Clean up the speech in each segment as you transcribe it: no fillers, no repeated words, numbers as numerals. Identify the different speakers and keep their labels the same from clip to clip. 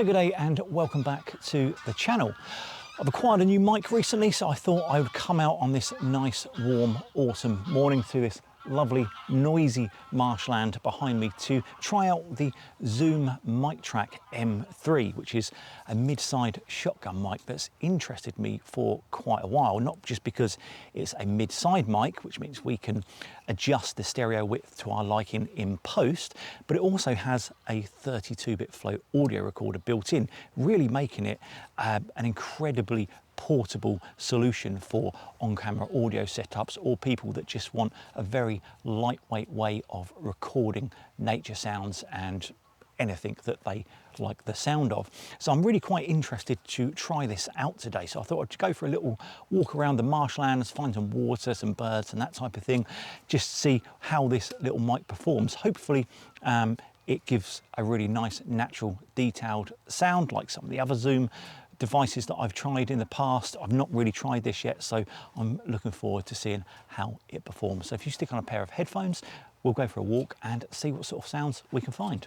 Speaker 1: So good day and welcome back to the channel. I've acquired a new mic recently, so I thought I would come out on this nice warm autumn morning to this lovely noisy marshland behind me to try out the Zoom MicTrak M3, which is a mid-side shotgun mic that's interested me for quite a while, not just because it's a mid-side mic, which means we can adjust the stereo width to our liking in post, but it also has a 32-bit float audio recorder built in, really making it an incredibly portable solution for on-camera audio setups or people that just want a very lightweight way of recording nature sounds and anything that they like the sound of. So I'm really quite interested to try this out today. So I thought I'd go for a little walk around the marshlands, find some water, some birds and that type of thing, just see how this little mic performs. Hopefully it gives a really nice, natural, detailed sound like some of the other Zoom devices that I've tried in the past. I've not really tried this yet, so I'm looking forward to seeing how it performs. So if you stick on a pair of headphones, we'll go for a walk and see what sort of sounds we can find.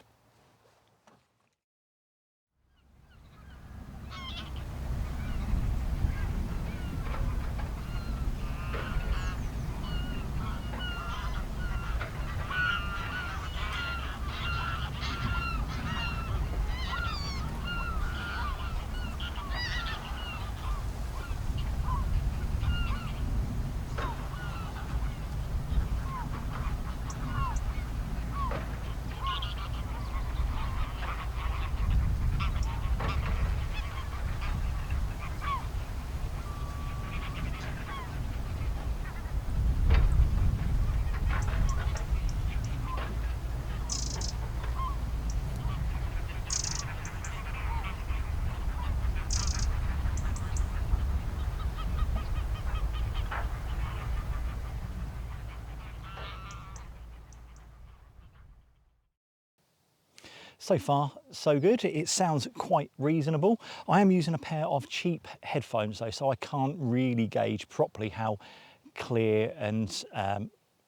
Speaker 1: So far, so good. It sounds quite reasonable. I am using a pair of cheap headphones though, so I can't really gauge properly how clear and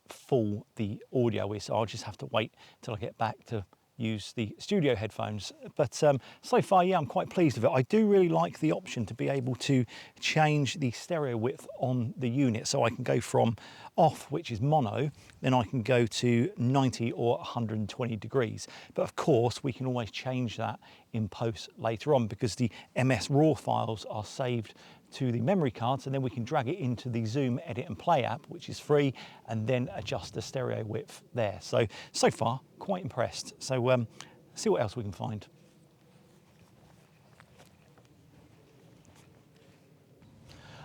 Speaker 1: full the audio is. So I'll just have to wait till I get back to use the studio headphones. But so far, yeah, I'm quite pleased with it. I do really like the option to be able to change the stereo width on the unit. So I can go from off, which is mono, then I can go to 90 or 120 degrees. But of course, we can always change that in post later on because the MS RAW files are saved to the memory cards, and then we can drag it into the Zoom Edit and Play app, which is free, and then adjust the stereo width there. So far, quite impressed. So see what else we can find.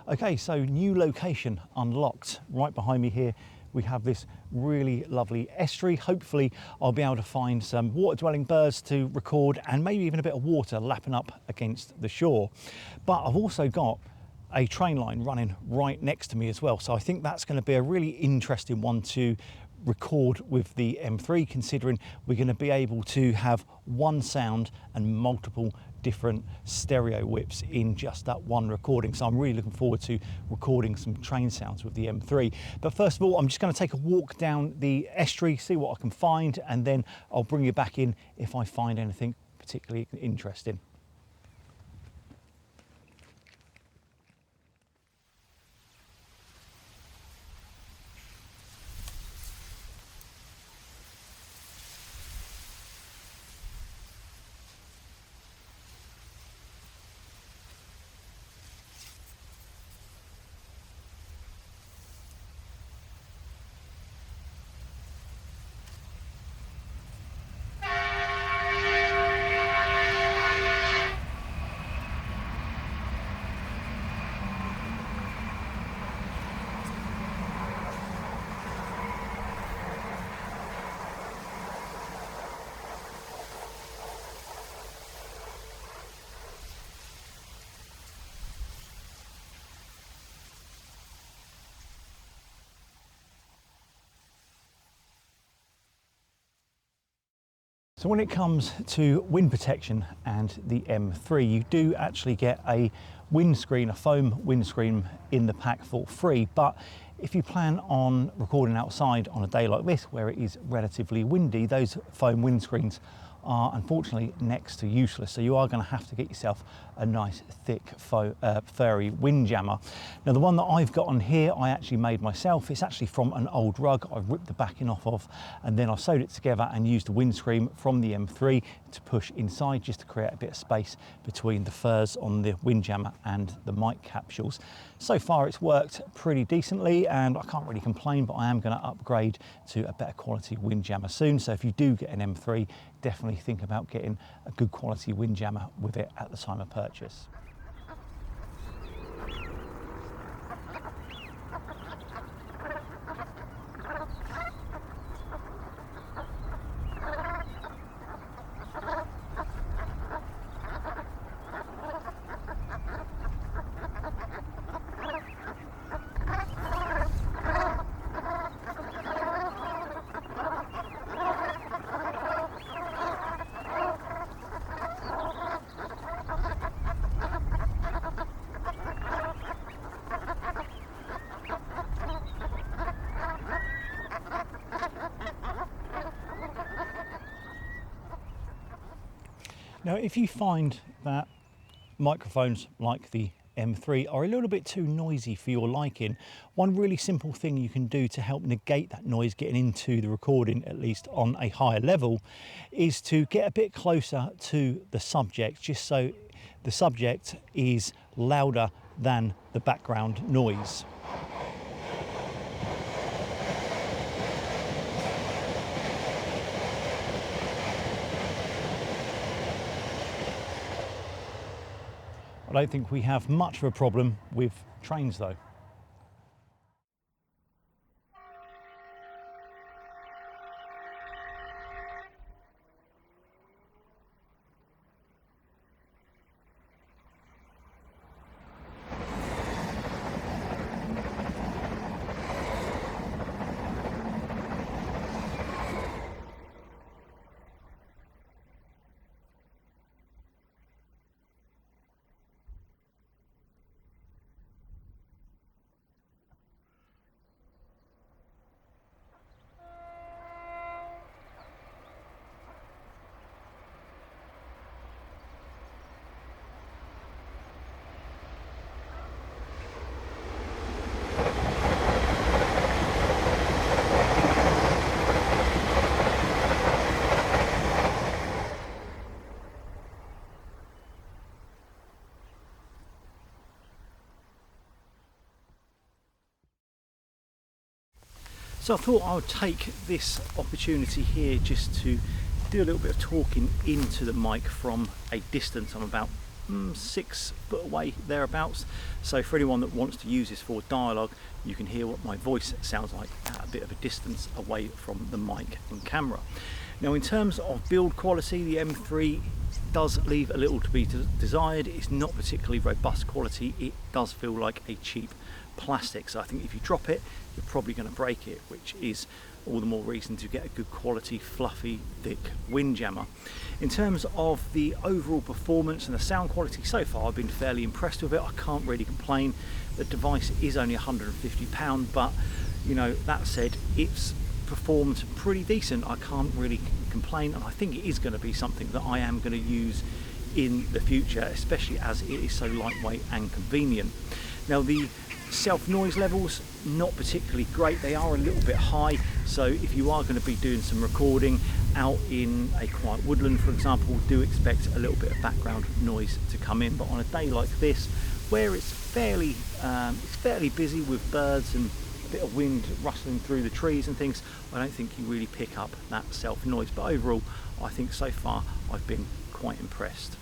Speaker 1: Okay, so new location unlocked. Right behind me here, we have this really lovely estuary. Hopefully I'll be able to find some water-dwelling birds to record and maybe even a bit of water lapping up against the shore. But I've also got a train line running right next to me as well. So I think that's going to be a really interesting one to record with the M3, considering we're going to be able to have one sound and multiple different stereo widths in just that one recording. So I'm really looking forward to recording some train sounds with the M3. But first of all, I'm just going to take a walk down the estuary, see what I can find, and then I'll bring you back in if I find anything particularly interesting. So when it comes to wind protection and the M3, you do actually get a windscreen, a foam windscreen in the pack for free. But if you plan on recording outside on a day like this, where it is relatively windy, those foam windscreens are unfortunately next to useless. So you are going to have to get yourself a nice thick furry windjammer. Now the one that I've got on here I actually made myself. It's actually from an old rug I ripped the backing off of, and then I sewed it together and used the windscreen from the M3 to push inside just to create a bit of space between the furs on the windjammer and the mic capsules. So far it's worked pretty decently and I can't really complain, but I am going to upgrade to a better quality windjammer soon. So if you do get an M3, definitely think about getting a good quality windjammer with it at the time of purchase. Now, if you find that microphones like the M3 are a little bit too noisy for your liking, one really simple thing you can do to help negate that noise getting into the recording, at least on a higher level, is to get a bit closer to the subject, just so the subject is louder than the background noise. I don't think we have much of a problem with trains though. So I thought I would take this opportunity here just to do a little bit of talking into the mic from a distance. I'm about 6 foot away, thereabouts. So for anyone that wants to use this for dialogue, you can hear what my voice sounds like at a bit of a distance away from the mic and camera. Now in terms of build quality, the M3 does leave a little to be desired. It's not particularly robust quality. It does feel like a cheap plastic, so I think if you drop it you're probably going to break it, which is all the more reason to get a good quality fluffy thick windjammer. In terms of the overall performance and the sound quality so far, I've been fairly impressed with it. I can't really complain. The device is only £150, but you know, that said, it's performed pretty decent. I can't really complain, and I think it is going to be something that I am going to use in the future, especially as it is so lightweight and convenient. Now the self noise levels, not particularly great. They are a little bit high, so if you are going to be doing some recording out in a quiet woodland, for example, do expect a little bit of background noise to come in. But on a day like this, where it's fairly busy with birds and a bit of wind rustling through the trees and things, I don't think you really pick up that self noise. But overall, I think so far I've been quite impressed.